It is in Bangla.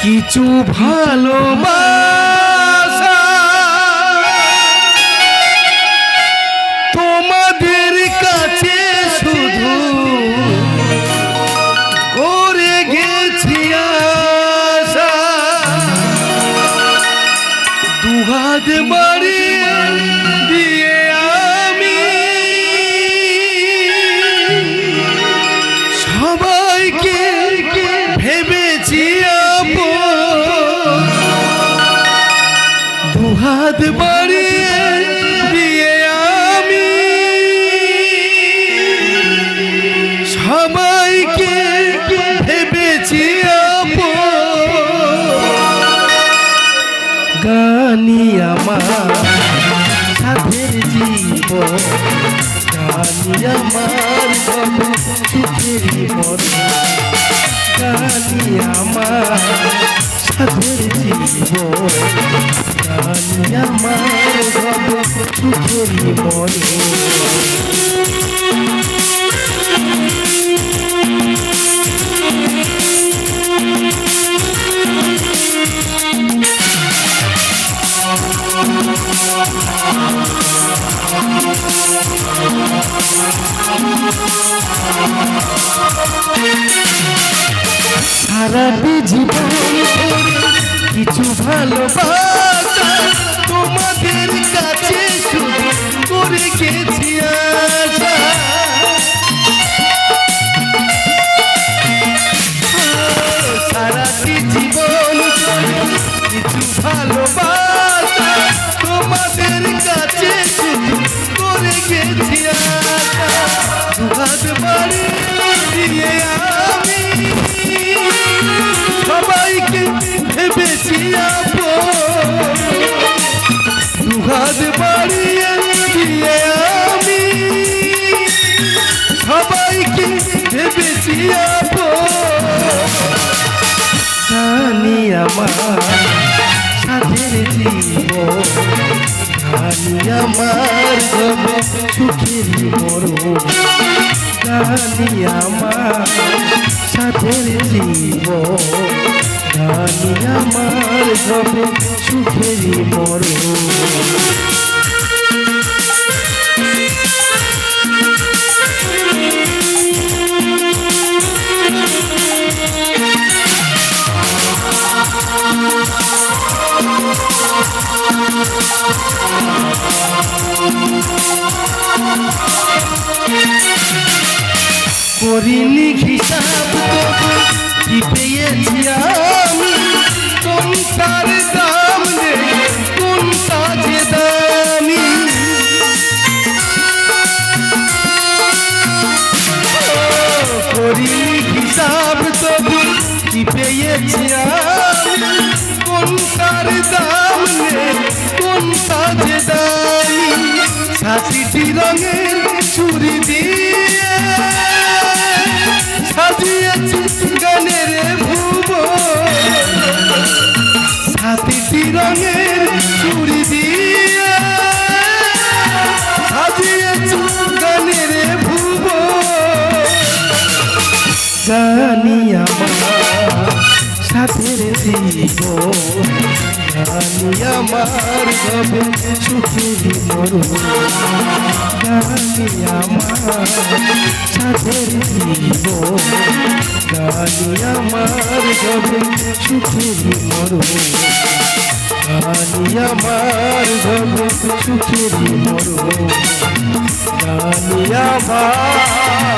কিছু ভালোবাসা তোমাদের কাছে শুধু করে গেছি আশা, দুহাত বাড়িয়ে দিয়ে আমি সবাইকে ভেবেছি দুহাত বাড়িয়ে দিয়ে আমি সবাইকে ভেবেছি গানি আমার সাধের জীবন, গানি আমার সুখের মরণ, গানি আমার সাধের জীবন, গানি আমার সুখের মরণ। সারাটি জীবন কিছু ভালোবাসা তোমাদের কাছে শুধু করে গেছি আশা, সারাটি জীবন কিছু ভালোবাসা তোমাদের কাছে শুধু করে গেছি আশা, দুহাত বাড়িয়ে দিয়ে আমি সবাইকে ভেবেছি দুহাত বাড়িয়ে দিয়ে আমি সবাইকে ভেবেছি গানি আমার সাধের জীবন, গানি আমার সুখের মরণ, গানি আমার সাধের জীবন, গানি আমার সুখের মরণ। করিনি হিসাব তবু কি পেয়েছি আমি, কোনটার দাম নেই কোনটা যে দামি, করিনি হিসাব তবু কি পেয়েছি আমি, কোনটার দাম নেই কোনটা যে দামি, সাথীটি রঙের চুরি দিয়ে সাজিয়েছি গানের ভুবন, সাথীটি রঙের চুরি দিয়ে সাজিয়েছি গানের ভুবন, গানি আমার সাথের জীবন, গানি আমার সুখের মরণ, গানি আমার সাথের জীবন, গানি আমার সুখের মরণ, গানি আমার সুখের মরণ, গানি আমার